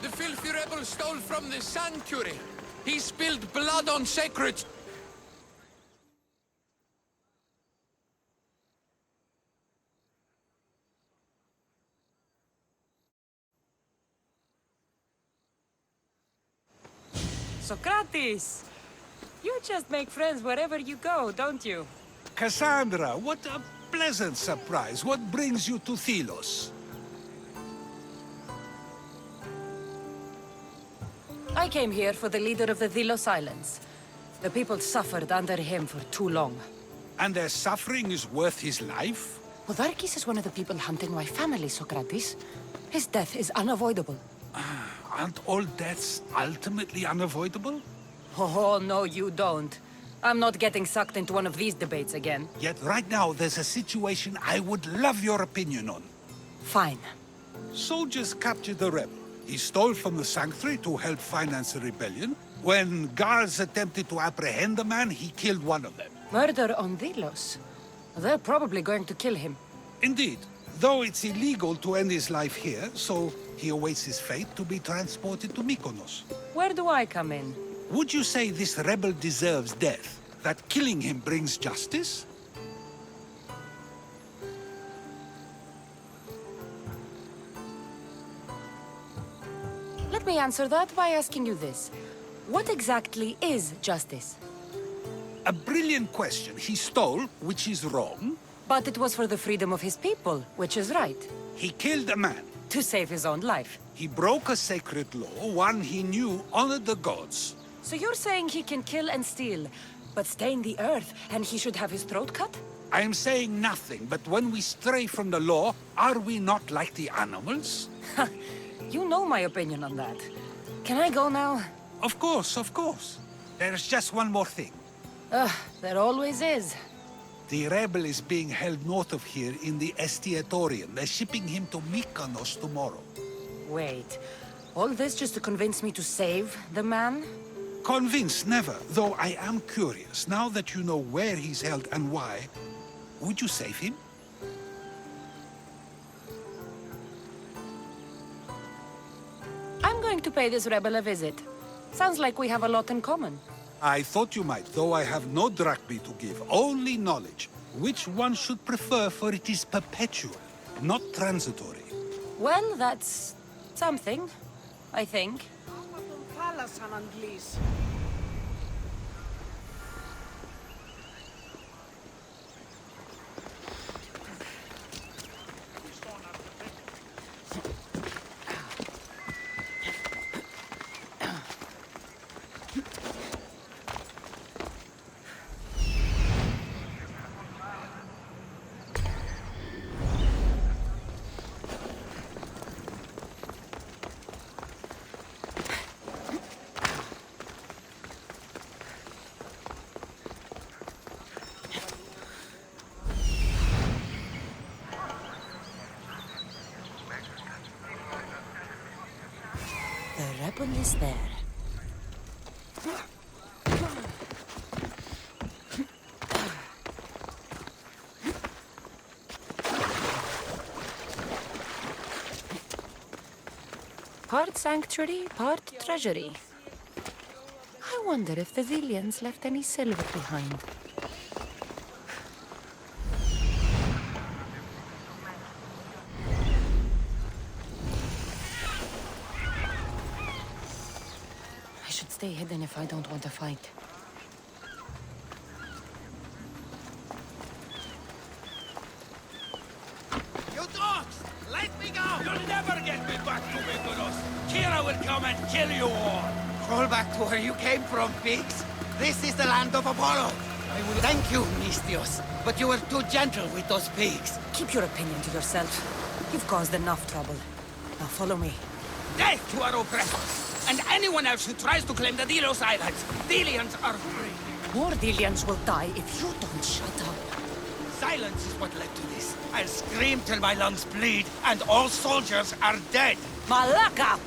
The filthy rebel stole from the sanctuary. He spilled blood on sacred... Socrates! You just make friends wherever you go, don't you? Cassandra, what a pleasant surprise. What brings you to Thelos? I came here for the leader of the Delos Islands. The people suffered under him for too long. And their suffering is worth his life? Podarkis is one of the people hunting my family, Socrates. His death is unavoidable. Aren't all deaths ultimately unavoidable? Oh, no, you don't. I'm not getting sucked into one of these debates again. Yet right now there's a situation I would love your opinion on. Fine. Soldiers captured the rebel. He stole from the sanctuary to help finance the rebellion. When guards attempted to apprehend the man, he killed one of them. Murder on Delos. They're probably going to kill him. Indeed. Though it's illegal to end his life here, so he awaits his fate to be transported to Mykonos. Where do I come in? Would you say this rebel deserves death? That killing him brings justice? Let me answer that by asking you this. What exactly is justice? A brilliant question. He stole, which is wrong. But it was for the freedom of his people, which is right. He killed a man. To save his own life. He broke a sacred law, one he knew honored the gods. So you're saying he can kill and steal, but stain the earth, and he should have his throat cut? I am saying nothing, but when we stray from the law, are we not like the animals? You know my opinion on that. Can I go now? Of course, of course. There's just one more thing. There always is. The rebel is being held north of here in the Estiatorium. They're shipping him to Mykonos tomorrow. Wait, all this just to convince me to save the man? Convinced, never. Though I am curious, now that you know where he's held and why, would you save him? I'm going to pay this rebel a visit. Sounds like we have a lot in common. I thought you might, though I have no drachmae to give, only knowledge. Which one should prefer, for it is perpetual, not transitory. Well, that's something, I think. The rebel is there. Part sanctuary, part treasury. I wonder if the Zillions left any silver behind. I should stay hidden if I don't want to fight. You dogs! Let me go! You'll never get me back to Mykonos! Kira will come and kill you all! Crawl back to where you came from, pigs. This is the land of Apollo. I will thank you, Mistios, but you were too gentle with those pigs. Keep your opinion to yourself. You've caused enough trouble. Now follow me. Death to our oppressors, and anyone else who tries to claim the Delos Islands. Delians are free. More Delians will die if you don't shut up. Silence is what led to this. I'll scream till my lungs bleed, and all soldiers are dead. Malaka!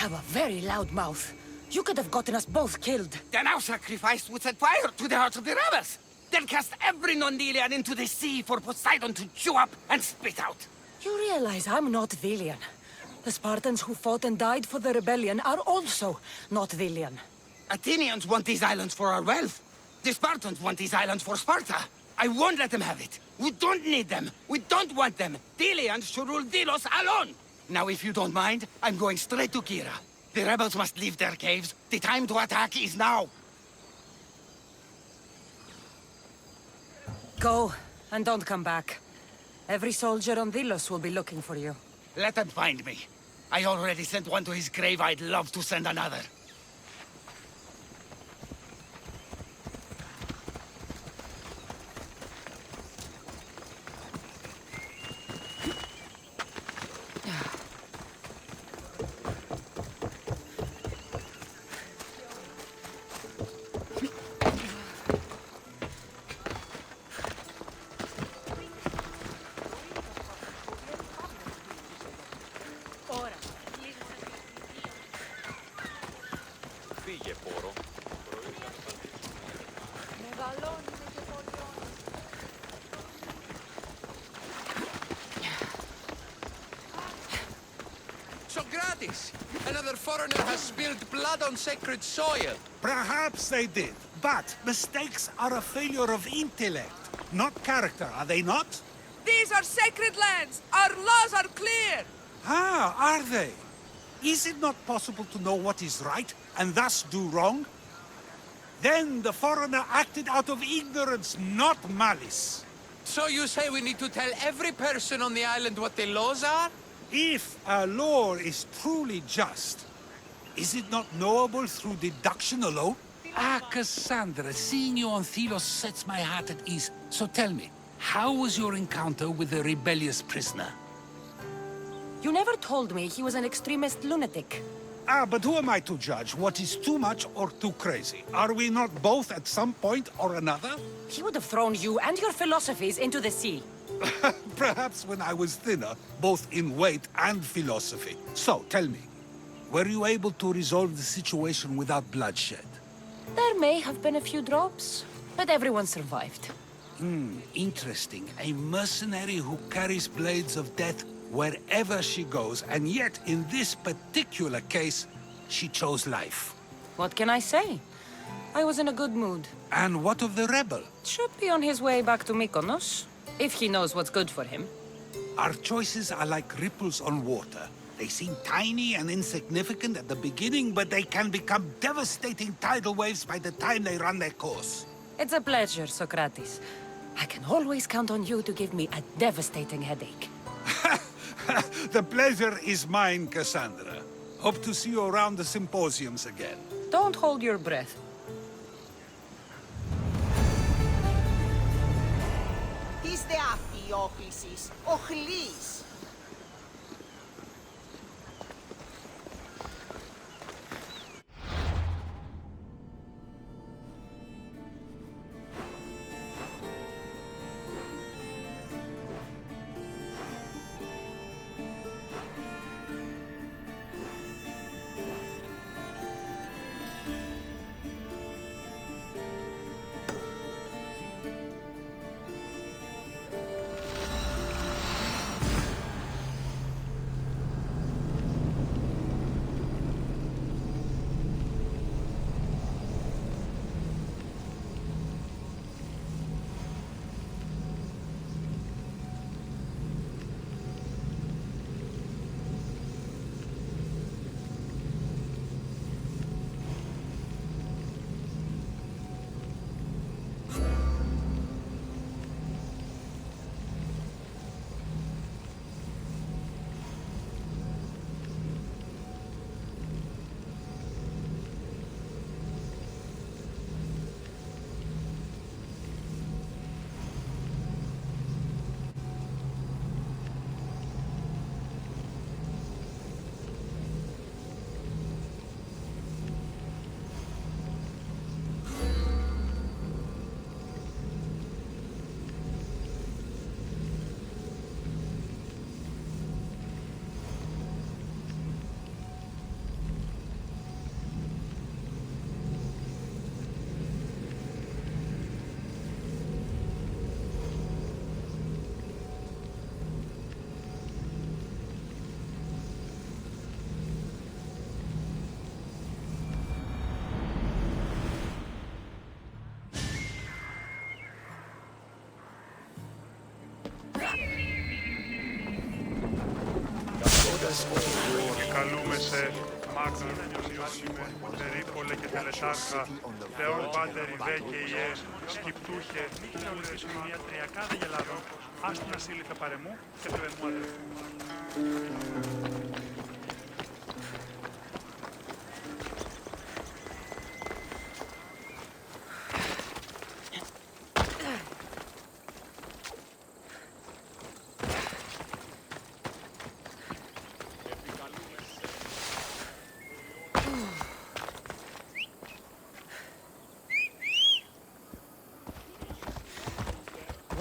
have a very loud mouth. You could have gotten us both killed. Then our sacrifice would set fire to the hearts of the rebels. Then cast every non-Delian into the sea for Poseidon to chew up and spit out. You realize I'm not Villian. The Spartans who fought and died for the rebellion are also not Villian. Athenians want these islands for our wealth. The Spartans want these islands for Sparta. I won't let them have it. We don't need them. We don't want them. Delians should rule Delos alone. Now, if you don't mind, I'm going straight to Kira. The rebels must leave their caves. The time to attack is now. Go, and don't come back. Every soldier on Delos will be looking for you. Let them find me. I already sent one to his grave. I'd love to send another. Socrates! Another foreigner has spilled blood on sacred soil. Perhaps they did, but mistakes are a failure of intellect, not character, are they not? These are sacred lands! Our laws are clear! Ah, are they? Is it not possible to know what is right, and thus do wrong? Then the foreigner acted out of ignorance, not malice. So you say we need to tell every person on the island what the laws are? If a law is truly just, is it not knowable through deduction alone? Ah, Cassandra, seeing you on Thelos sets my heart at ease. So tell me, how was your encounter with the rebellious prisoner? You never told me he was an extremist lunatic. Ah, but who am I to judge what is too much or too crazy? Are we not both at some point or another? He would have thrown you and your philosophies into the sea. Perhaps when I was thinner, both in weight and philosophy. So, tell me, were you able to resolve the situation without bloodshed? There may have been a few drops, but everyone survived. Interesting. A mercenary who carries blades of death wherever she goes, and yet, in this particular case, she chose life. What can I say? I was in a good mood. And what of the rebel? Should be on his way back to Mykonos, if he knows what's good for him. Our choices are like ripples on water. They seem tiny and insignificant at the beginning, but they can become devastating tidal waves by the time they run their course. It's a pleasure, Socrates. I can always count on you to give me a devastating headache. The pleasure is mine, Cassandra. Hope to see you around the symposiums again. Don't hold your breath. Είστε αυτοί οι όχλησης, οχλείς. Και καλούμε σε Μάγνα, Ιωσήμε, Τερίπολε και Τελετάρχα, Θεόν Πάτερ Ιβέ και Ιε, Σκυπτούχε, Νίκηραουρες, μια τριακάδα γελάδων, άστινα σύλληφε παρεμού και πλεμού αδερφού.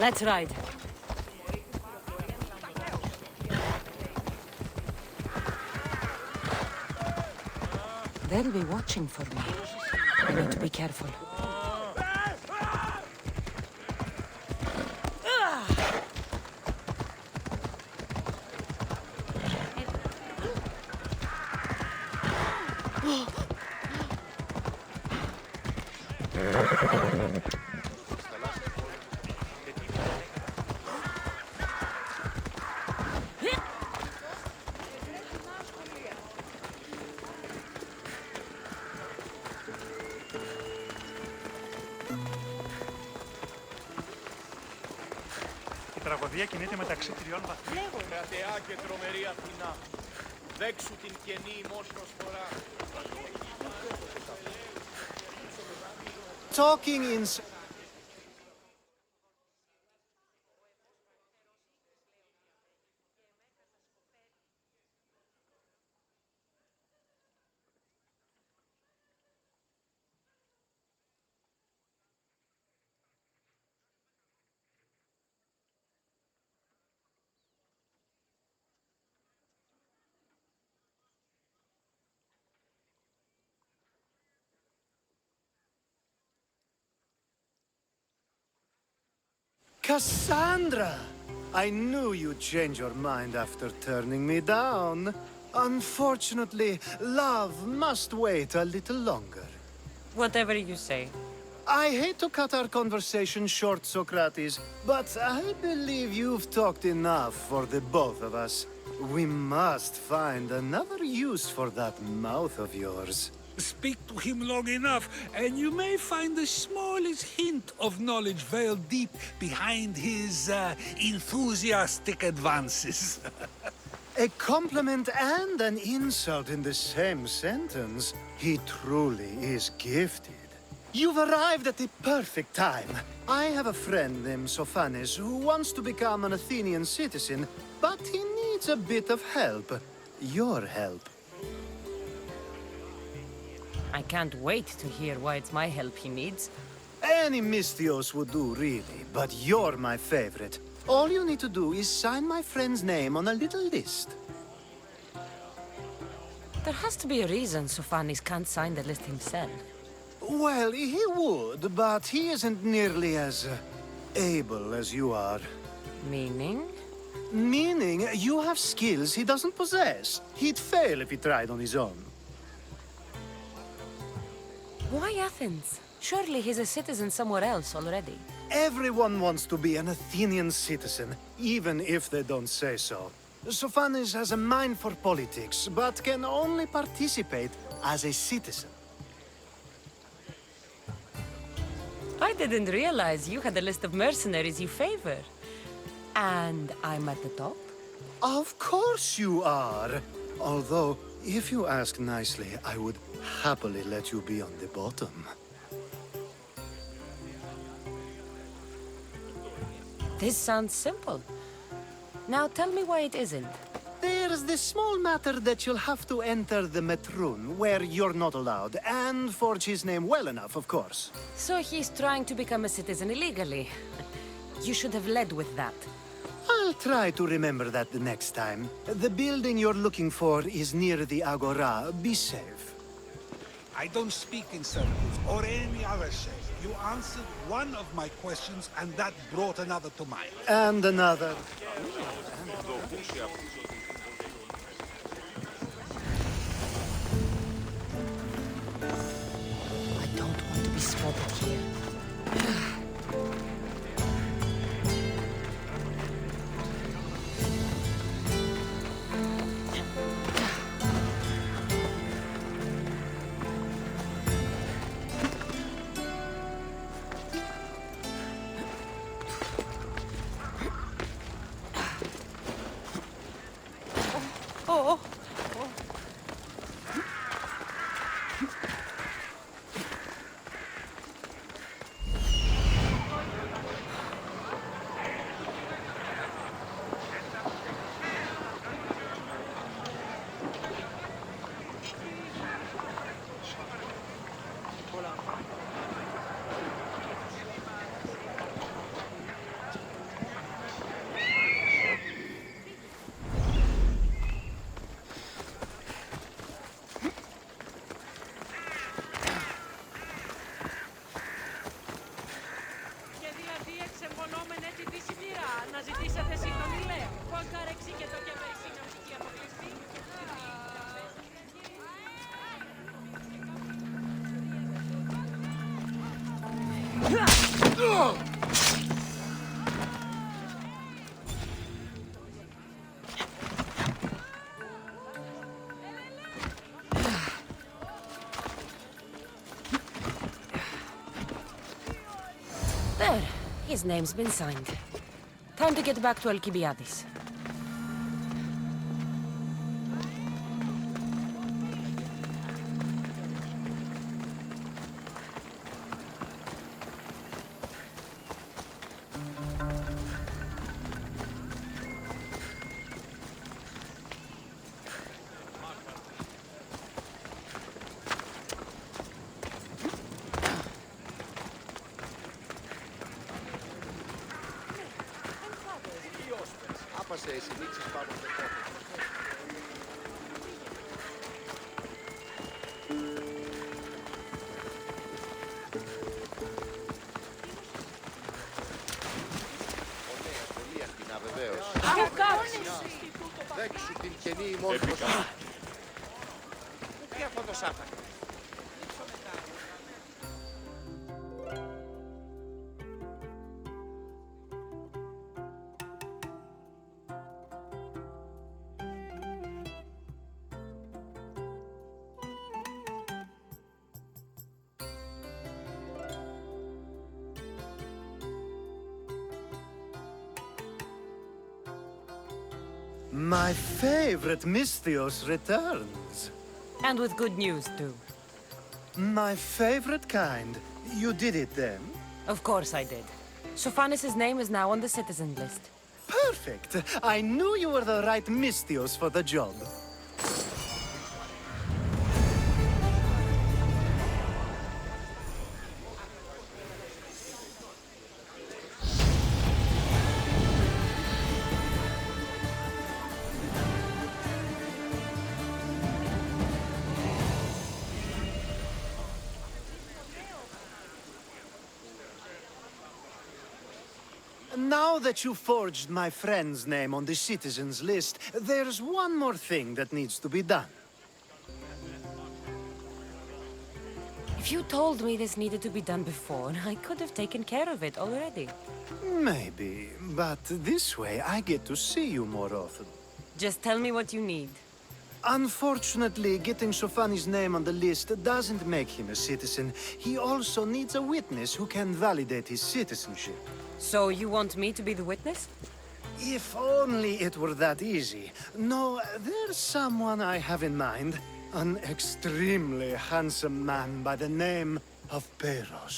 Let's ride. They'll be watching for me. I need to be careful. Η τραγωδία κινείται μεταξύ τριών βαθμών. Κρατεά και τρομερή Αθηνά, δέξου την καινή ημός προσφορά. Talking in... Cassandra! I knew you'd change your mind after turning me down. Unfortunately, love must wait a little longer. Whatever you say. I hate to cut our conversation short, Socrates, but I believe you've talked enough for the both of us. We must find another use for that mouth of yours. Speak to him long enough, and you may find the smallest hint of knowledge veiled deep behind his enthusiastic advances. A compliment and an insult in the same sentence. He truly is gifted. You've arrived at the perfect time. I have a friend named Sophanes who wants to become an Athenian citizen, but he needs a bit of help. Your help. I can't wait to hear why it's my help he needs. Any Mystios would do, really, but you're my favorite. All you need to do is sign my friend's name on a little list. There has to be a reason Sophanis can't sign the list himself. Well, he would, but he isn't nearly as able as you are. Meaning? Meaning, you have skills he doesn't possess. He'd fail if he tried on his own. Why Athens? Surely he's a citizen somewhere else already. Everyone wants to be an Athenian citizen, even if they don't say so. Sophanes has a mind for politics, but can only participate as a citizen. I didn't realize you had a list of mercenaries you favor. And I'm at the top? Of course you are. Although, if you ask nicely, I would happily let you be on the bottom. This sounds simple. Now tell me why it isn't. There's the small matter that you'll have to enter the Metroon, where you're not allowed, and forge his name well enough, of course. So he's trying to become a citizen illegally. You should have led with that. I'll try to remember that the next time. The building you're looking for is near the Agora. Be safe. I don't speak in circles or any other shape. You answered one of my questions, and that brought another to mind. And another. I don't want to be spotted here. His name's been signed. Time to get back to Alcibiades. Άπασε εσύ, νίξεις πάνω στο τόπο. Ωραία, πολύ ακτινά βεβαίως. Δέξου την καινή ημών μπροστά. Τι αυτό το σάφα. My favorite Misthios returns. And with good news, too. My favorite kind. You did it then? Of course I did. Sophanis' name is now on the citizen list. Perfect. I knew you were the right Misthios for the job. Now that you forged my friend's name on the citizens list, there's one more thing that needs to be done. If you told me this needed to be done before, I could have taken care of it already. Maybe, but this way I get to see you more often. Just tell me what you need. Unfortunately, getting Sophanis' name on the list doesn't make him a citizen. He also needs a witness who can validate his citizenship. So you want me to be the witness? If only it were that easy. No, there's someone I have in mind. An extremely handsome man by the name of Peros.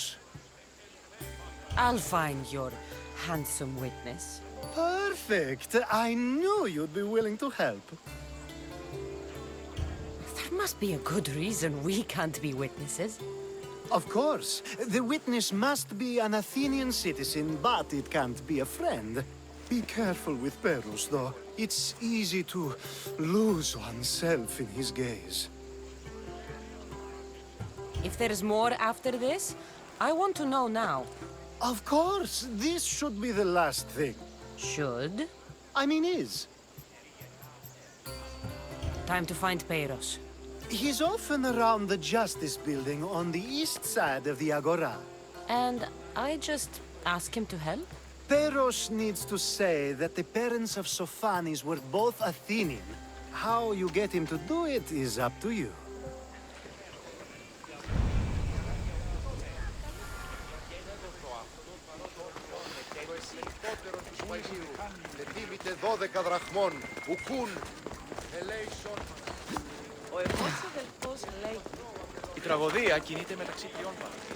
I'll find your handsome witness. Perfect! I knew you'd be willing to help. There must be a good reason we can't be witnesses. Of course. The witness must be an Athenian citizen, but it can't be a friend. Be careful with Peros, though. It's easy to lose oneself in his gaze. If there's more after this, I want to know now. Of course, this should be the last thing. Should? I mean is. Time to find Peros. He's often around the Justice Building on the east side of the Agora. And I just ask him to help? Peros needs to say that the parents of Sophanis were both Athenian. How you get him to do it is up to you. Ετοίμητε 12 δραχμών. Ουκούν. Ελέησον. Ο εγγός αδελφός λέει. Η τραγωδία κινείται μεταξύ τριών παραγωγών.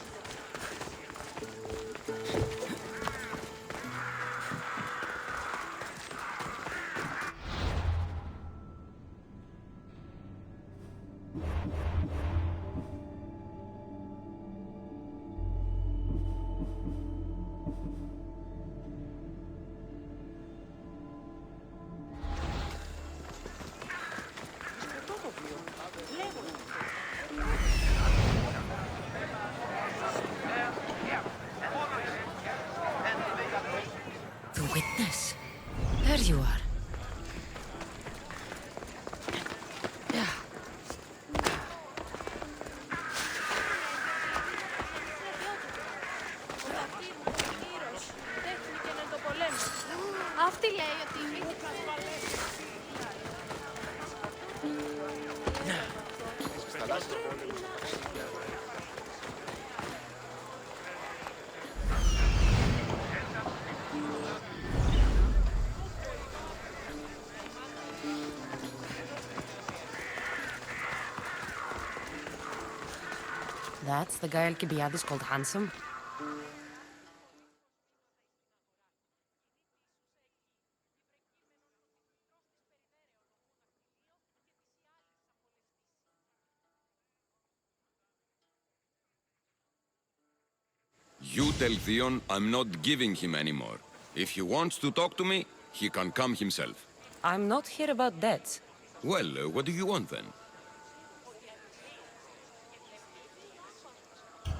The witness. There you are. Αυτή λέει ότι είναι. That's the guy Alcibiades called handsome? You tell Theon I'm not giving him anymore. If he wants to talk to me, he can come himself. I'm not here about debts. Well, what do you want then?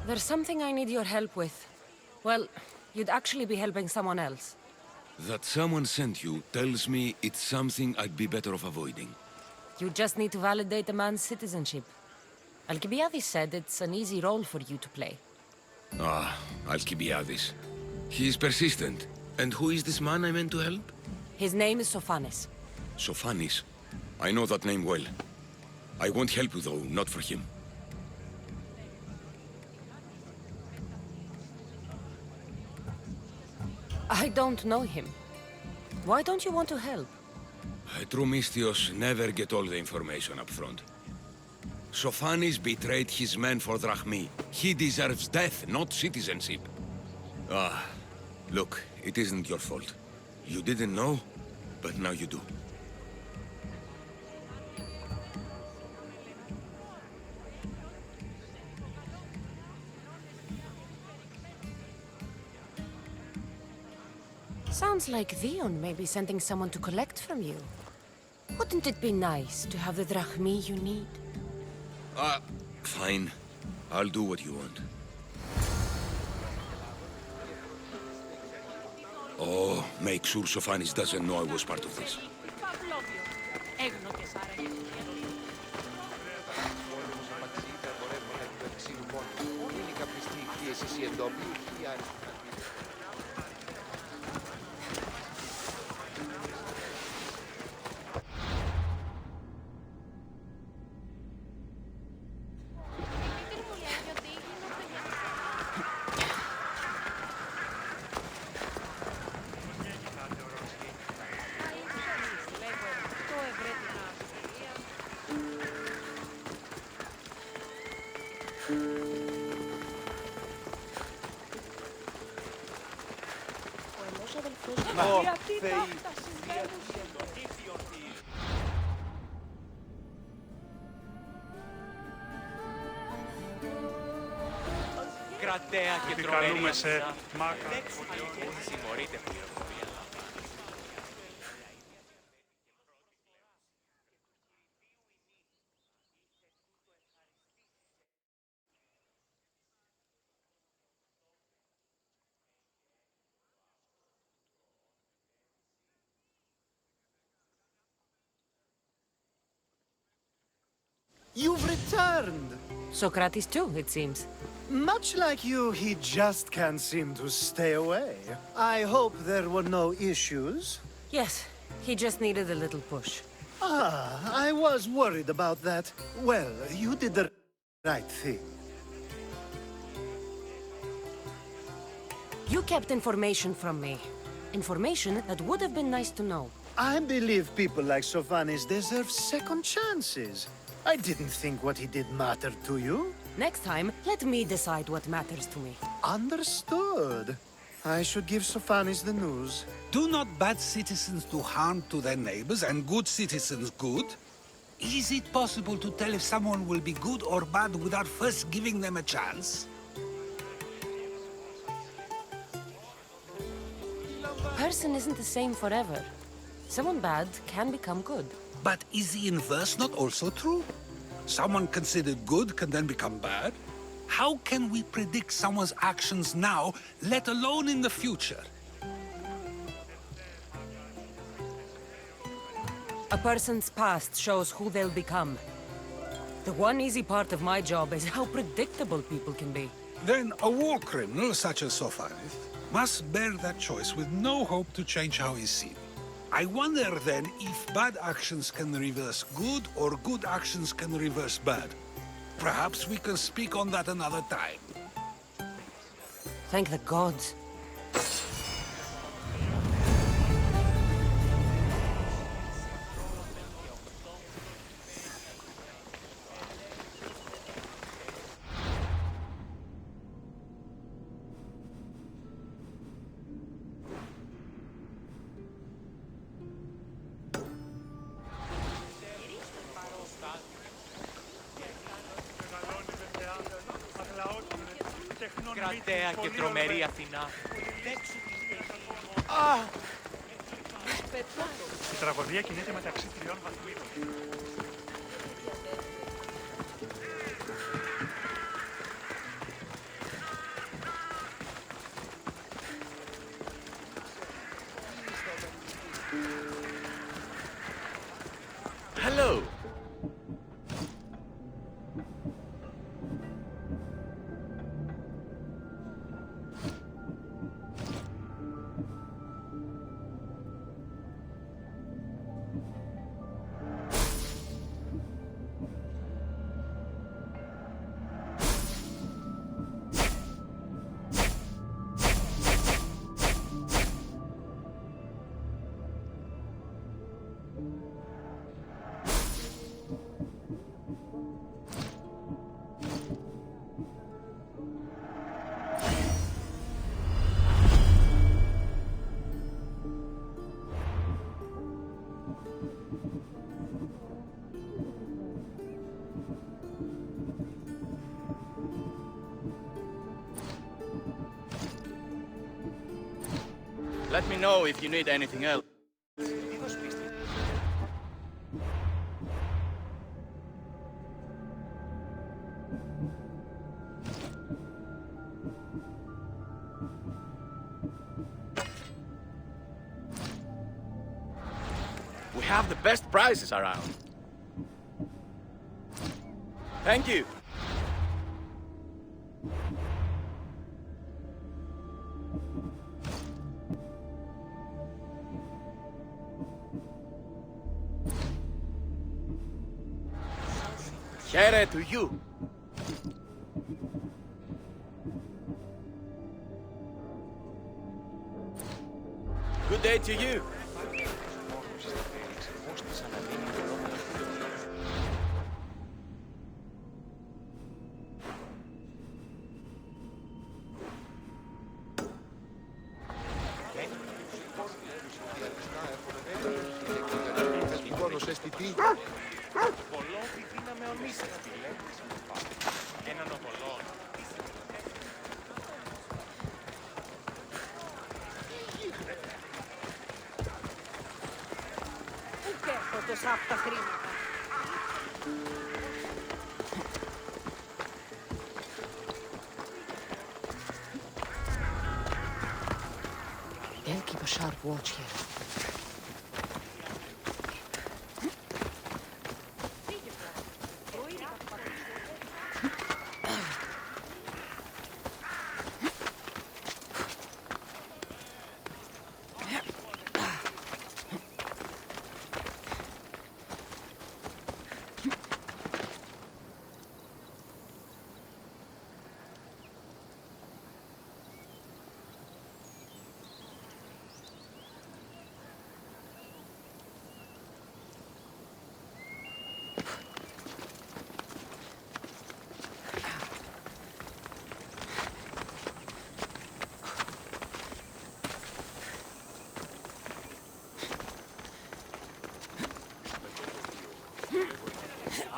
There's something I need your help with. Well, you'd actually be helping someone else. That someone sent you tells me it's something I'd be better off avoiding. You just need to validate a man's citizenship. Alcibiades said it's an easy role for you to play. Ah, Alcibiades. He's persistent. And who is this man I meant to help? His name is Sophanes. Sophanis. I know that name well. I won't help you though, not for him. I don't know him. Why don't you want to help? True Mystios never get all the information up front. Sophanis betrayed his men for Drachmi. He deserves death, not citizenship. Ah, look, it isn't your fault. You didn't know, but now you do. Sounds like Theon may be sending someone to collect from you. Wouldn't it be nice to have the drachmi you need? Fine. I'll do what you want. Oh, make sure Sophanis doesn't know I was part of this. Κρατέα και Επικαλούμε σε τρομερία. μάκα. Συγχωρείτε πληροφορία. You've returned! Socrates too, it seems. Much like you, he just can't seem to stay away. I hope there were no issues. Yes, he just needed a little push. Ah, I was worried about that. Well, you did the right thing. You kept information from me. Information that would have been nice to know. I believe people like Sophanis deserve second chances. I didn't think what he did mattered to you. Next time, let me decide what matters to me. Understood. I should give Sophanis the news. Do not bad citizens do harm to their neighbors and good citizens good? Is it possible to tell if someone will be good or bad without first giving them a chance? Person isn't the same forever. Someone bad can become good. But is the inverse not also true? Someone considered good can then become bad? How can we predict someone's actions now, let alone in the future? A person's past shows who they'll become. The one easy part of my job is how predictable people can be. Then a war criminal such as Sophanis must bear that choice with no hope to change how he's seen. I wonder then if bad actions can reverse good or good actions can reverse bad. Perhaps we can speak on that another time. Thank the gods. Γαλατέα και τρομερή Αθηνά. Η τραγωδία κινείται μεταξύ τριών βαθμίδων. Hello. Let me know if you need anything else. We have the best prices around. Thank you. Here to you. Good day to you. Αυτά χρήματα. They'll keep a sharp watch here.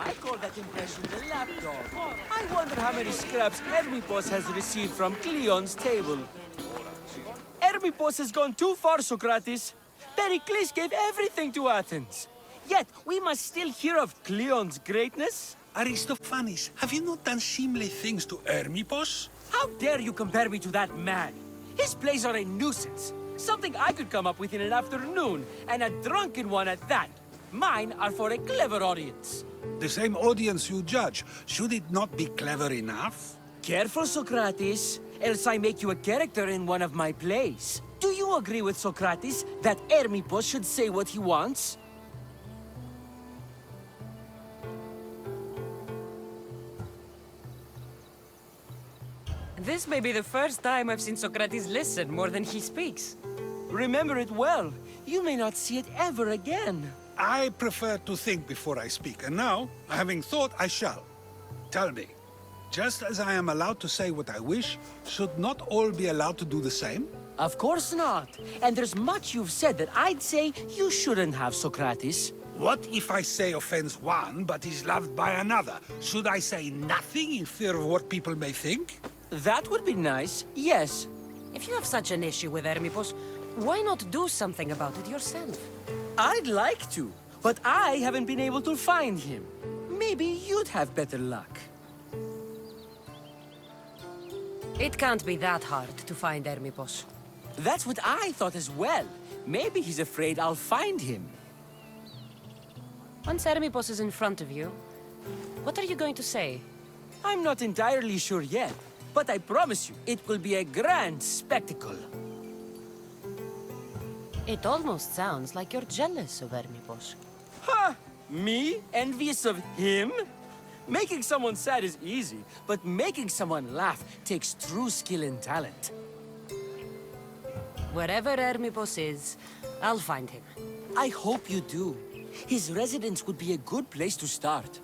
I call that impression the lapdog. I wonder how many scraps Hermipos has received from Cleon's table. Hermipos has gone too far, Socrates. Pericles gave everything to Athens. Yet, we must still hear of Cleon's greatness. Aristophanes, have you not done seemly things to Hermipos? How dare you compare me to that man? His plays are a nuisance. Something I could come up with in an afternoon, and a drunken one at that. Mine are for a clever audience. The same audience you judge. Should it not be clever enough? Careful, Socrates, else I make you a character in one of my plays. Do you agree with Socrates that Hermipos should say what he wants? This may be the first time I've seen Socrates listen more than he speaks. Remember it well. You may not see it ever again. I prefer to think before I speak, and now, having thought, I shall. Tell me, just as I am allowed to say what I wish, should not all be allowed to do the same? Of course not. And there's much you've said that I'd say you shouldn't have, Socrates. What if I say offends one, but is loved by another? Should I say nothing in fear of what people may think? That would be nice, yes. If you have such an issue with Hermipos, why not do something about it yourself? I'd like to, but I haven't been able to find him. Maybe you'd have better luck. It can't be that hard to find Hermipos. That's what I thought as well. Maybe he's afraid I'll find him. Once Hermipos is in front of you, what are you going to say? I'm not entirely sure yet, but I promise you, it will be a grand spectacle. It almost sounds like you're jealous of Hermipos. Ha! Me? Envious of him? Making someone sad is easy, but making someone laugh takes true skill and talent. Wherever Hermipos is, I'll find him. I hope you do. His residence would be a good place to start.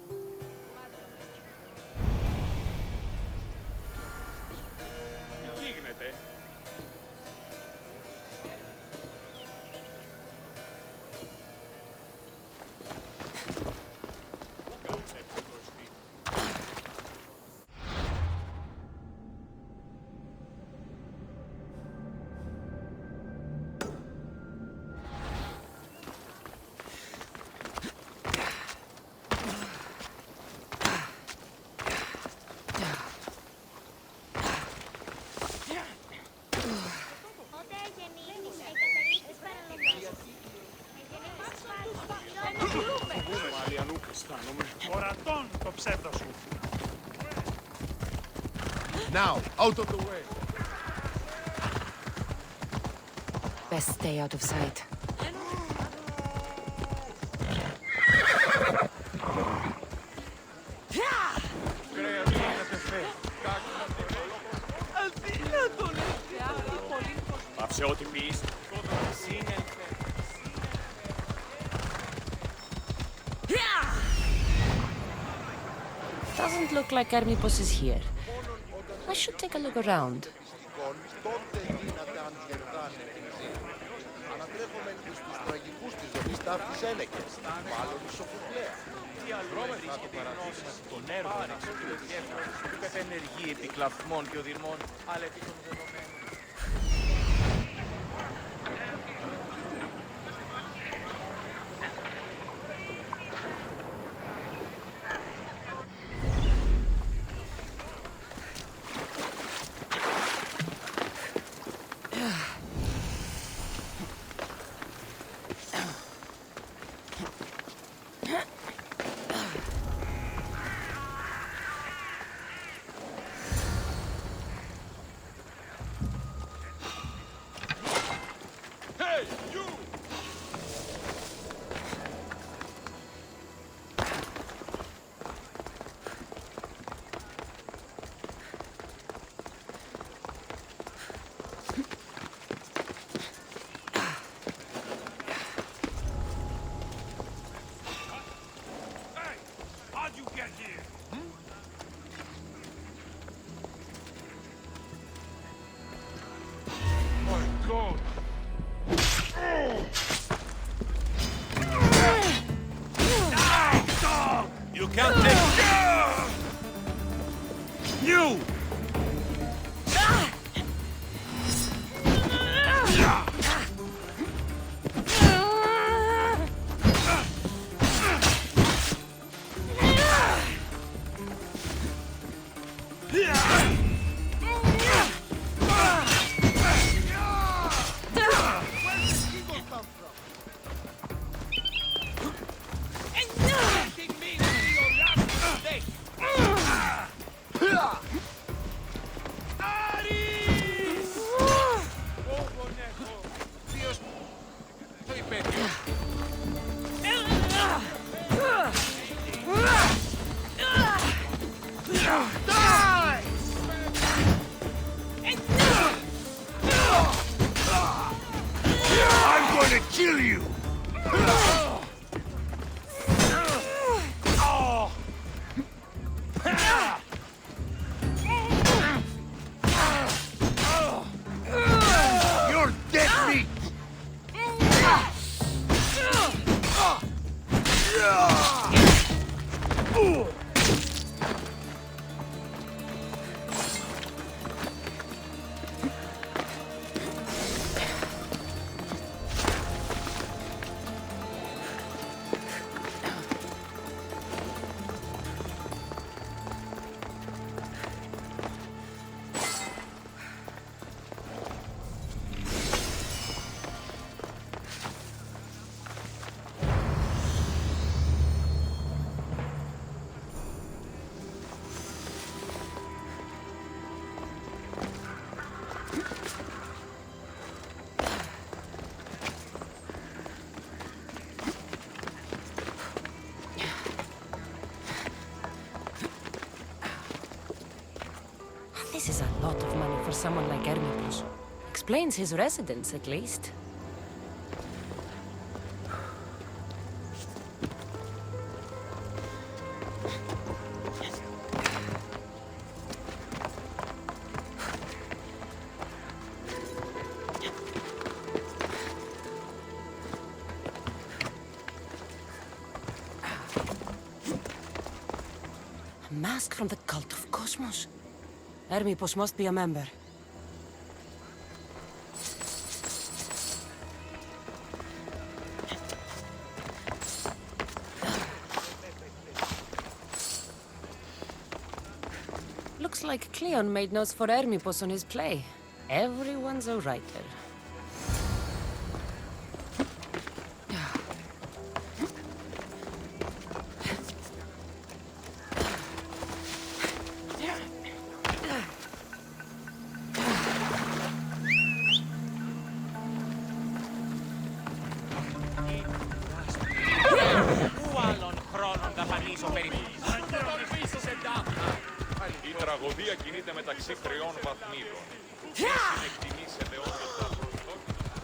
Ορατών το ψεύδο σου. Now, out of the way. Best stay out of sight. Πάψε ό,τι πεις. Doesn't look like Hermipos is here. I should take a look around. Τότε γίνεται αν κερδάνε την ζήμη. Ανατρέφομαι στους τραγικούς της ζωής ταύτης έλεκες. Μάλλον ισοφουκλέα. Βρώμεθα το παραδείγμα στον έργο να ξεπληδιεύουν του κατενεργεί επικλαυμών και οδυρμών, αλλά επί των δεδομένων. How'd you get here? My God. You can't take... You! I'm going to kill you! You're dead meat! Lot of money for someone like Hermipos. Explains his residence, at least. A mask from the cult of Cosmos. Hermipos must be a member. Looks like Cleon made notes for Hermipos on his play. Everyone's a writer. Η τραγωδία κινείται μεταξύ τριών βαθμίδων. Εσείς εκτιμήσετε όντως τα προσδόκητα.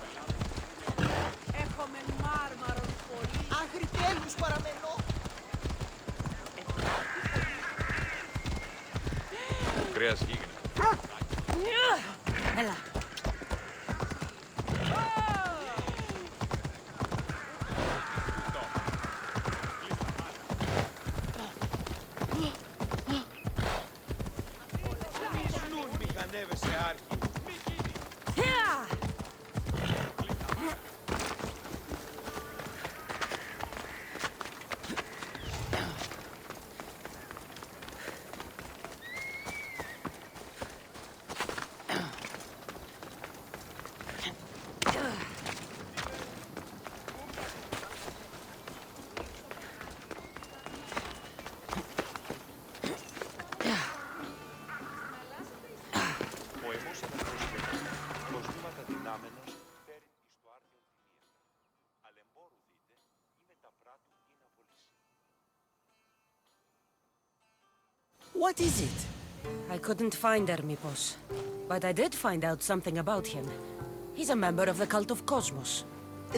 Έχουμε μάρμαρον πολύ. Αγριτέλους παραμένω. Κρέας γίγνε. Έλα. What is it? I couldn't find Hermipos, but I did find out something about him. He's a member of the cult of Cosmos.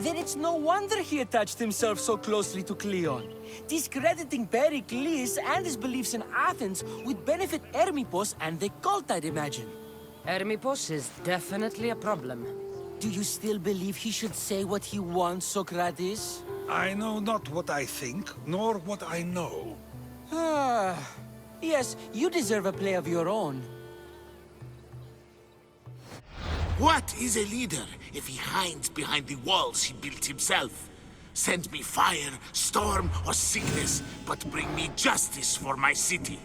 Then it's no wonder he attached himself so closely to Cleon. Discrediting Pericles and his beliefs in Athens would benefit Hermipos and the cult, I'd imagine. Hermipos is definitely a problem. Do you still believe he should say what he wants, Socrates? I know not what I think, nor what I know. Yes, you deserve a play of your own. What is a leader if he hides behind the walls he built himself? Send me fire, storm, or sickness, but bring me justice for my city.